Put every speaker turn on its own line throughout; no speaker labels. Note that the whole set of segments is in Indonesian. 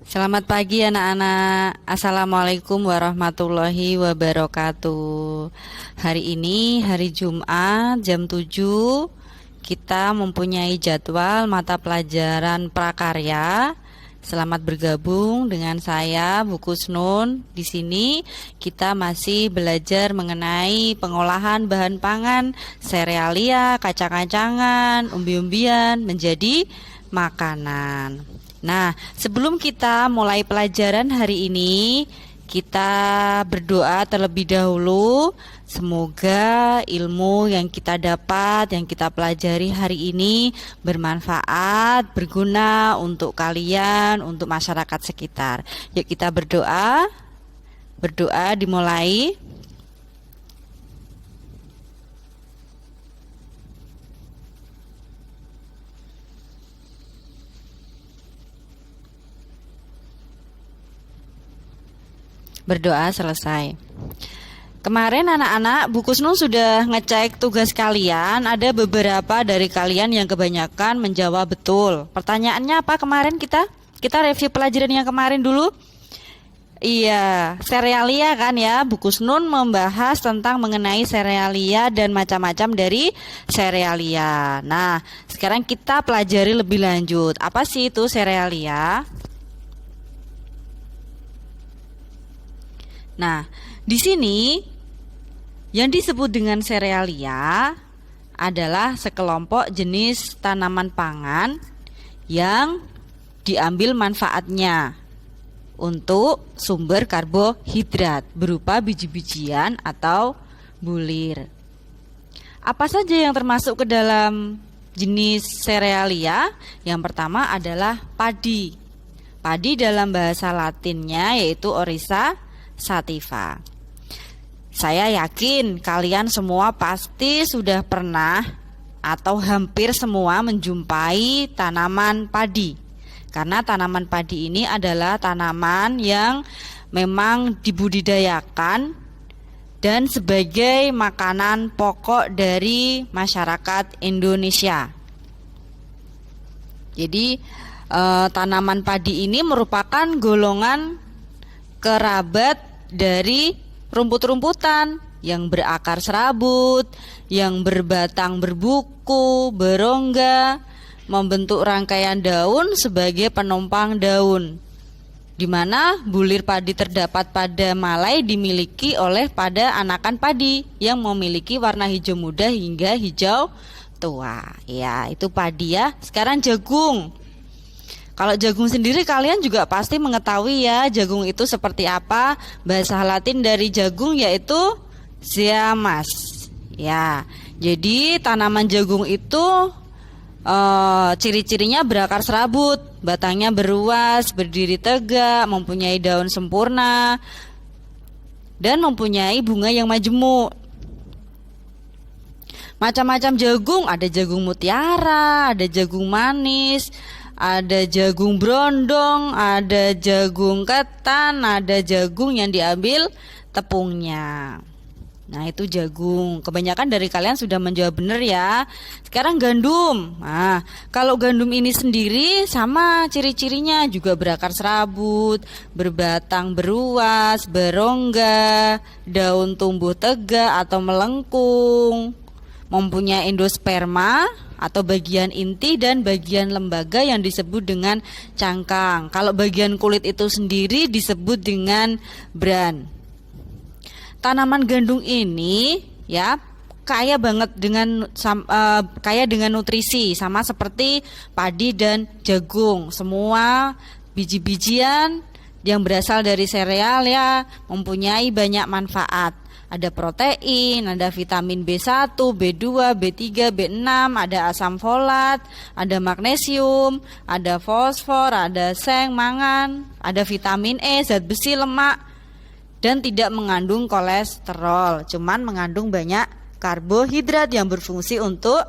Selamat pagi anak-anak. Assalamualaikum warahmatullahi wabarakatuh. Hari ini hari Jumat jam 7 kita mempunyai jadwal mata pelajaran prakarya. Selamat bergabung dengan saya Bu Kusnun. Di sini kita masih belajar mengenai pengolahan bahan pangan, serealia, kacang-kacangan, umbi-umbian menjadi makanan. Nah, sebelum kita mulai pelajaran hari ini, kita berdoa terlebih dahulu. Semoga ilmu yang kita dapat, yang kita pelajari hari ini bermanfaat, berguna untuk kalian, untuk masyarakat sekitar. Yuk kita berdoa. Berdoa dimulai. Berdoa selesai. Kemarin anak-anak Bu Kusnul sudah ngecek tugas kalian. Ada beberapa dari kalian yang kebanyakan menjawab betul. Pertanyaannya apa kemarin kita? Kita review pelajaran yang kemarin dulu. Iya, serealia kan ya. Bu Kusnul membahas tentang mengenai serealia dan macam-macam dari serealia. Nah, sekarang kita pelajari lebih lanjut. Apa sih itu serealia? Nah, di sini yang disebut dengan serealia adalah sekelompok jenis tanaman pangan yang diambil manfaatnya untuk sumber karbohidrat berupa biji-bijian atau bulir. Apa saja yang termasuk ke dalam jenis serealia? Yang pertama adalah padi. Padi dalam bahasa Latinnya yaitu Orisa sativa. Saya yakin kalian semua pasti sudah pernah atau hampir semua menjumpai tanaman padi. Karena tanaman padi ini adalah tanaman yang memang dibudidayakan dan sebagai makanan pokok dari masyarakat Indonesia. Jadi tanaman padi ini merupakan golongan kerabat dari rumput-rumputan yang berakar serabut, yang berbatang berbuku, berongga, membentuk rangkaian daun sebagai penopang daun, di mana bulir padi terdapat pada malai dimiliki oleh pada anakan padi yang memiliki warna hijau muda hingga hijau tua. Ya, itu padi ya. Sekarang jagung. Kalau jagung sendiri kalian juga pasti mengetahui ya jagung itu seperti apa. Bahasa Latin dari jagung yaitu ziamas. Ya, jadi tanaman jagung itu ciri-cirinya berakar serabut, batangnya beruas, berdiri tegak, mempunyai daun sempurna, dan mempunyai bunga yang majemuk. Macam-macam jagung, ada jagung mutiara, ada jagung manis, ada jagung brondong, ada jagung ketan, ada jagung yang diambil tepungnya. Nah, itu jagung. Kebanyakan dari kalian sudah menjawab benar ya. Sekarang gandum. Nah, kalau gandum ini sendiri sama ciri-cirinya juga berakar serabut, berbatang beruas, berongga, daun tumbuh tegak atau melengkung, mempunyai endosperma atau bagian inti dan bagian lembaga yang disebut dengan cangkang. Kalau bagian kulit itu sendiri disebut dengan bran. Tanaman gandum ini ya kaya banget dengan kaya dengan nutrisi, sama seperti padi dan jagung. Semua biji-bijian yang berasal dari sereal ya mempunyai banyak manfaat. Ada protein, ada vitamin B1, B2, B3, B6, ada asam folat, ada magnesium, ada fosfor, ada seng, mangan, ada vitamin E, zat besi, lemak, dan tidak mengandung kolesterol, cuman mengandung banyak karbohidrat yang berfungsi untuk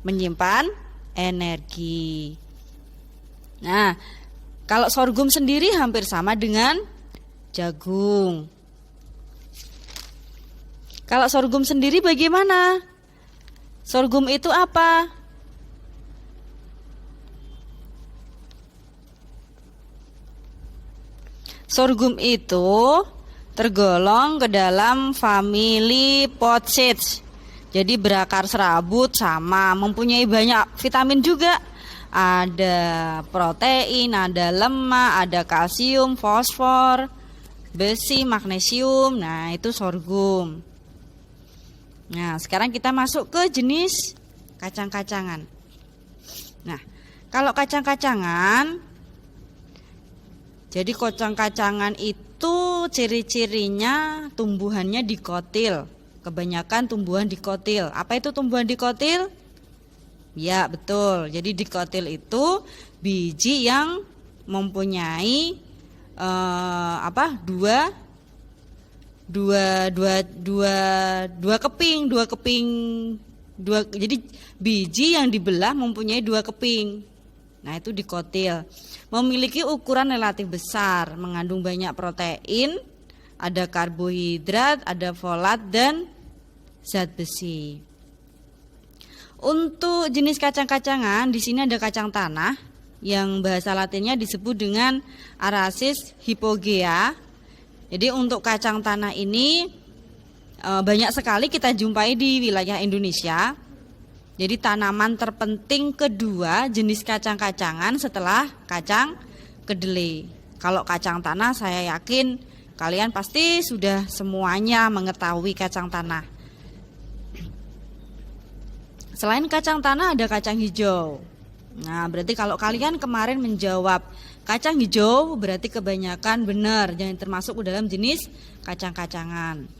menyimpan energi. Nah, kalau sorghum sendiri hampir sama dengan jagung. Kalau sorghum sendiri bagaimana? Sorghum itu apa? Sorghum itu tergolong ke dalam famili Poaceae. Jadi berakar serabut, sama mempunyai banyak vitamin juga. Ada protein, ada lemak, ada kalsium, fosfor, besi, magnesium. Nah, itu sorghum. Nah, sekarang kita masuk ke jenis kacang-kacangan. Nah, kalau kacang-kacangan, jadi kacang-kacangan itu ciri-cirinya tumbuhannya dikotil. Kebanyakan tumbuhan dikotil. Apa itu tumbuhan dikotil? Ya, betul. Jadi dikotil itu biji yang mempunyai dua keping. Jadi biji yang dibelah mempunyai dua keping. Nah, itu dikotil. Memiliki ukuran relatif besar, mengandung banyak protein, ada karbohidrat, ada folat dan zat besi. Untuk jenis kacang-kacangan, di sini ada kacang tanah yang bahasa Latinnya disebut dengan Arasis hypogea. Jadi untuk kacang tanah ini banyak sekali kita jumpai di wilayah Indonesia. Jadi tanaman terpenting kedua jenis kacang-kacangan setelah kacang kedelai. Kalau kacang tanah saya yakin kalian pasti sudah semuanya mengetahui kacang tanah. Selain kacang tanah ada kacang hijau. Nah, berarti kalau kalian kemarin menjawab kacang hijau berarti kebanyakan benar, yang termasuk dalam jenis kacang-kacangan.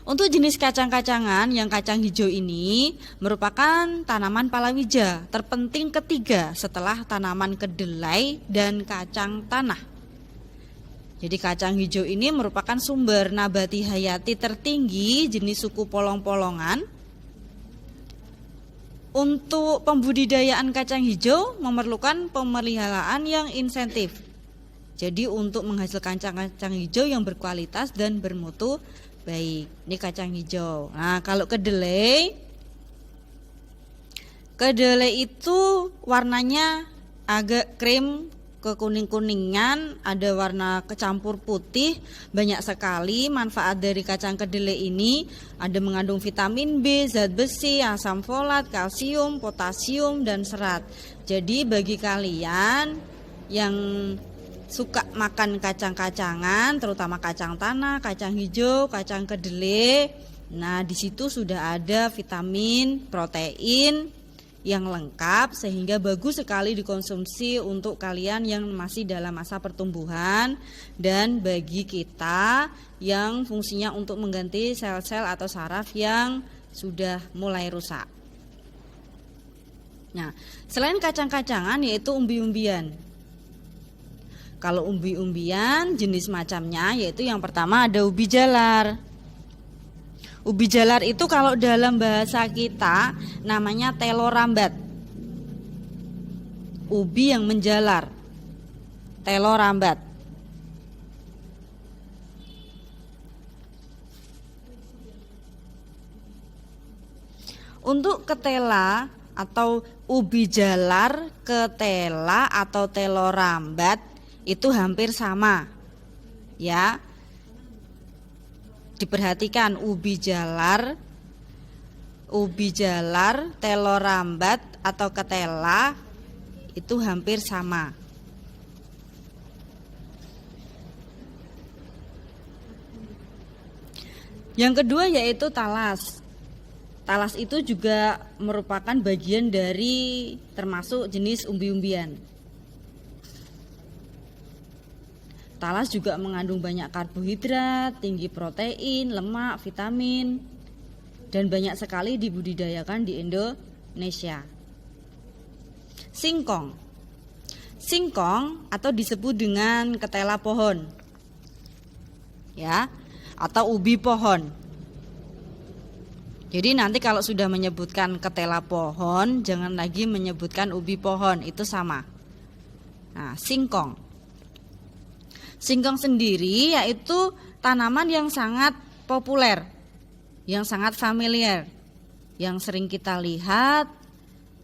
Untuk jenis kacang-kacangan yang kacang hijau ini merupakan tanaman palawija terpenting ketiga setelah tanaman kedelai dan kacang tanah. Jadi kacang hijau ini merupakan sumber nabati hayati tertinggi jenis suku polong-polongan. Untuk pembudidayaan kacang hijau memerlukan pemeliharaan yang insentif. Jadi untuk menghasilkan kacang hijau yang berkualitas dan bermutu baik. Ini kacang hijau. Nah, kalau kedelai itu warnanya agak krim ke kuning-kuningan, ada warna kecampur putih. Banyak sekali manfaat dari kacang kedelai ini, ada mengandung vitamin B, zat besi, asam folat, kalsium, potasium dan serat. Jadi bagi kalian yang suka makan kacang-kacangan, terutama kacang tanah, kacang hijau, kacang kedelai, nah di situ sudah ada vitamin, protein yang lengkap sehingga bagus sekali dikonsumsi untuk kalian yang masih dalam masa pertumbuhan dan bagi kita yang fungsinya untuk mengganti sel-sel atau saraf yang sudah mulai rusak. Nah, selain kacang-kacangan yaitu umbi-umbian. Kalau umbi-umbian jenis macamnya yaitu yang pertama ada ubi jalar. Ubi jalar itu kalau dalam bahasa kita namanya telo rambat. Ubi yang menjalar. Telo rambat. Untuk ketela atau ubi jalar, ketela atau telo rambat itu hampir sama. Ya. Diperhatikan ubi jalar, telo rambat atau ketela itu hampir sama. Yang kedua yaitu talas. Talas itu juga merupakan bagian dari termasuk jenis umbi-umbian. Talas juga mengandung banyak karbohidrat, tinggi protein, lemak, vitamin, dan banyak sekali dibudidayakan di Indonesia. Singkong. Singkong atau disebut dengan ketela pohon. Ya, atau ubi pohon. Jadi nanti kalau sudah menyebutkan ketela pohon, jangan lagi menyebutkan ubi pohon, itu sama. Nah, singkong. Singkong sendiri yaitu tanaman yang sangat populer, yang sangat familiar, yang sering kita lihat,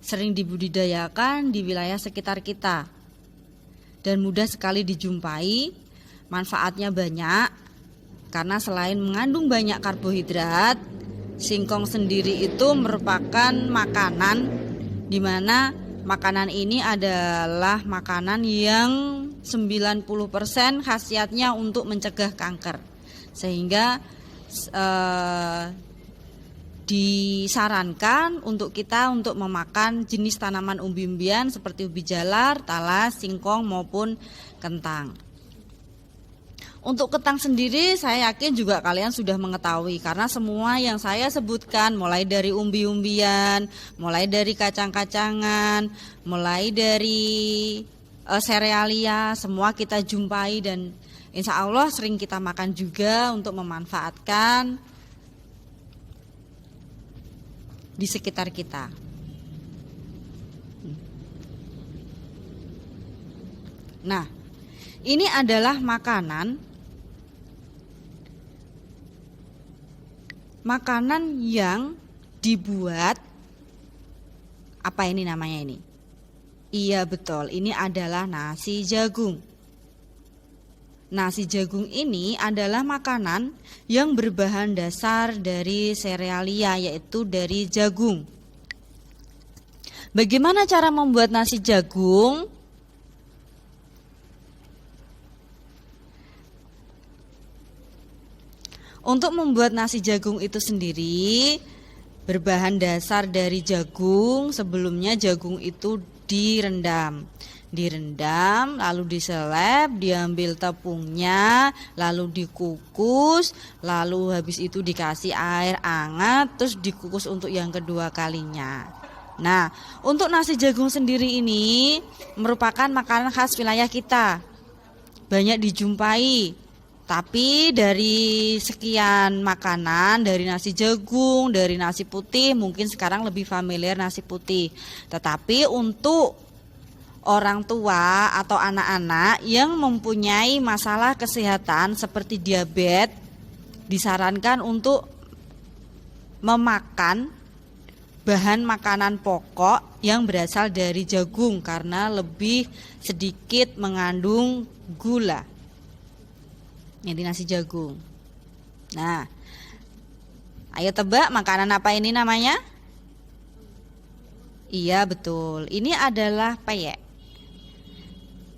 sering dibudidayakan di wilayah sekitar kita, dan mudah sekali dijumpai manfaatnya banyak karena selain mengandung banyak karbohidrat, singkong sendiri itu merupakan makanan di mana makanan ini adalah makanan yang 90% khasiatnya untuk mencegah kanker. Sehingga disarankan untuk kita untuk memakan jenis tanaman umbi-umbian seperti ubi jalar, talas, singkong maupun kentang. Untuk kentang sendiri saya yakin juga kalian sudah mengetahui karena semua yang saya sebutkan mulai dari umbi-umbian, mulai dari kacang-kacangan, mulai dari serealia semua kita jumpai dan insya Allah sering kita makan juga untuk memanfaatkan di sekitar kita. Nah, ini adalah makanan yang dibuat apa ini namanya ini? Iya betul, ini adalah nasi jagung. Nasi jagung ini adalah makanan yang berbahan dasar dari serealia yaitu dari jagung. Bagaimana cara membuat nasi jagung? Untuk membuat nasi jagung itu sendiri berbahan dasar dari jagung. Sebelumnya jagung itu direndam, lalu diseleb, diambil tepungnya, lalu dikukus, lalu habis itu dikasih air hangat, terus dikukus untuk yang kedua kalinya. Nah, untuk nasi jagung sendiri ini merupakan makanan khas wilayah kita, banyak dijumpai. Tapi dari sekian makanan, dari nasi jagung, dari nasi putih, mungkin sekarang lebih familiar nasi putih. Tetapi untuk orang tua atau anak-anak yang mempunyai masalah kesehatan seperti diabetes, disarankan untuk memakan bahan makanan pokok yang berasal dari jagung karena lebih sedikit mengandung gula. Ini nasi jagung. Nah, ayo tebak makanan apa ini namanya? Iya betul, ini adalah peyek.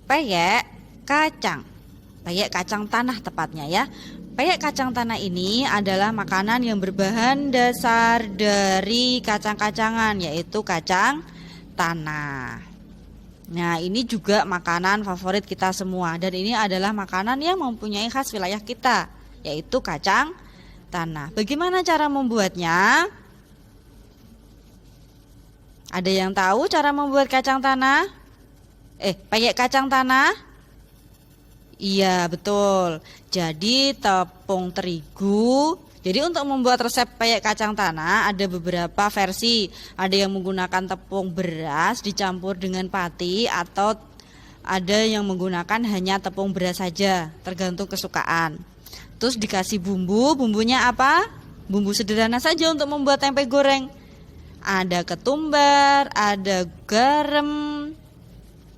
Peyek kacang tanah tepatnya ya. Peyek kacang tanah ini adalah makanan yang berbahan dasar dari kacang-kacangan yaitu kacang tanah. Nah, ini juga makanan favorit kita semua dan ini adalah makanan yang mempunyai khas wilayah kita yaitu kacang tanah. Bagaimana cara membuatnya? Ada yang tahu cara membuat kacang tanah? Peyek kacang tanah? Iya, betul. Jadi tepung terigu. Jadi untuk membuat resep peyek kacang tanah ada beberapa versi. Ada yang menggunakan tepung beras dicampur dengan pati atau ada yang menggunakan hanya tepung beras saja, tergantung kesukaan. Terus dikasih bumbunya apa? Bumbu sederhana saja untuk membuat tempe goreng. Ada ketumbar, ada garam.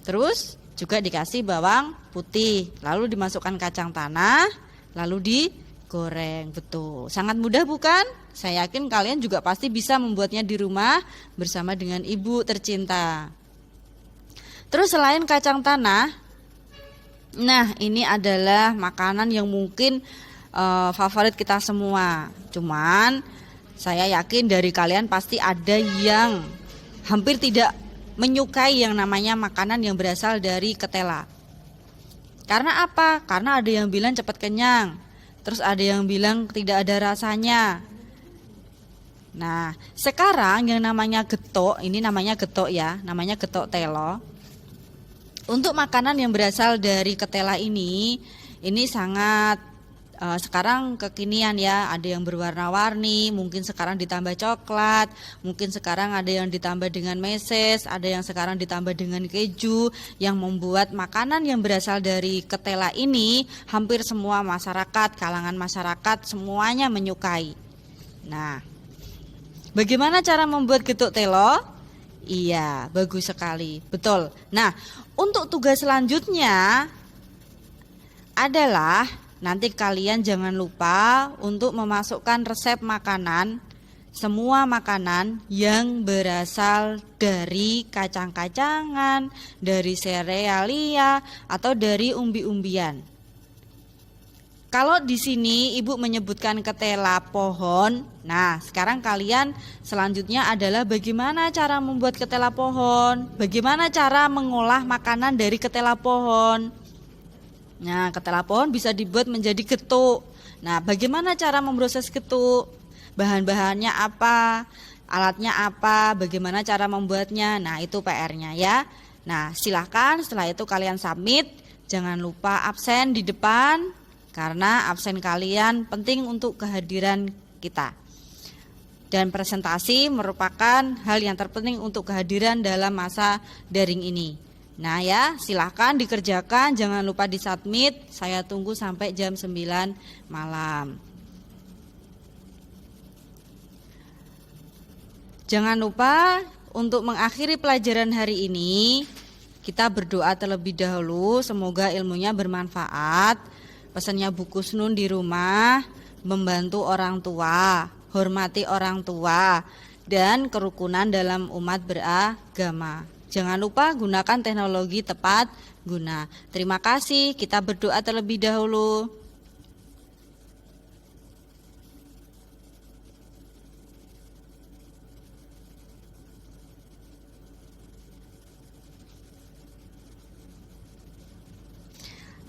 Terus juga dikasih bawang putih. Lalu dimasukkan kacang tanah, lalu digoreng. Betul, sangat mudah bukan? Saya yakin kalian juga pasti bisa membuatnya di rumah bersama dengan ibu tercinta. Terus selain kacang tanah, nah ini adalah makanan yang mungkin favorit kita semua. Cuman saya yakin dari kalian pasti ada yang hampir tidak menyukai yang namanya makanan yang berasal dari ketela. Karena apa? Karena ada yang bilang cepat kenyang. Terus ada yang bilang tidak ada rasanya. Nah, sekarang yang namanya getuk, ini namanya getuk ya, namanya getuk telo. Untuk makanan yang berasal dari ketela ini sangat sekarang kekinian ya, ada yang berwarna-warni, mungkin sekarang ditambah coklat, mungkin sekarang ada yang ditambah dengan meses, ada yang sekarang ditambah dengan keju, yang membuat makanan yang berasal dari ketela ini hampir semua masyarakat, kalangan masyarakat semuanya menyukai. Nah, bagaimana cara membuat getuk telo? Iya, bagus sekali, betul. Nah, untuk tugas selanjutnya adalah nanti kalian jangan lupa untuk memasukkan resep makanan, semua makanan yang berasal dari kacang-kacangan, dari serealia, atau dari umbi-umbian. Kalau di sini Ibu menyebutkan ketela pohon, nah sekarang kalian selanjutnya adalah bagaimana cara membuat ketela pohon, bagaimana cara mengolah makanan dari ketela pohon. Nah, ketela pohon bisa dibuat menjadi getuk. Nah, bagaimana cara memproses getuk? Bahan-bahannya apa? Alatnya apa? Bagaimana cara membuatnya? Nah, itu PR-nya ya. Nah, silahkan setelah itu kalian submit. Jangan lupa absen di depan, karena absen kalian penting untuk kehadiran kita. Dan presentasi merupakan hal yang terpenting untuk kehadiran dalam masa daring ini. Nah ya, silahkan dikerjakan, jangan lupa disubmit. Saya tunggu sampai jam 9 malam. Jangan lupa untuk mengakhiri pelajaran hari ini, kita berdoa terlebih dahulu, semoga ilmunya bermanfaat. Pesannya Bu Kusnun di rumah, membantu orang tua, hormati orang tua, dan kerukunan dalam umat beragama. Jangan lupa gunakan teknologi tepat guna. Terima kasih, kita berdoa terlebih dahulu.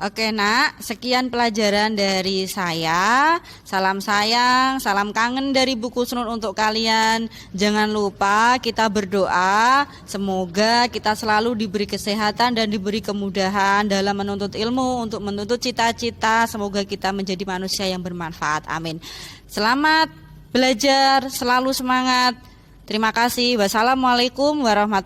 Oke nak, sekian pelajaran dari saya. Salam sayang, salam kangen dari Bu Kusnun untuk kalian. Jangan lupa kita berdoa, semoga kita selalu diberi kesehatan dan diberi kemudahan dalam menuntut ilmu, untuk menuntut cita-cita. Semoga kita menjadi manusia yang bermanfaat, amin. Selamat belajar, selalu semangat. Terima kasih. Wassalamualaikum warahmatullahi wabarakatuh.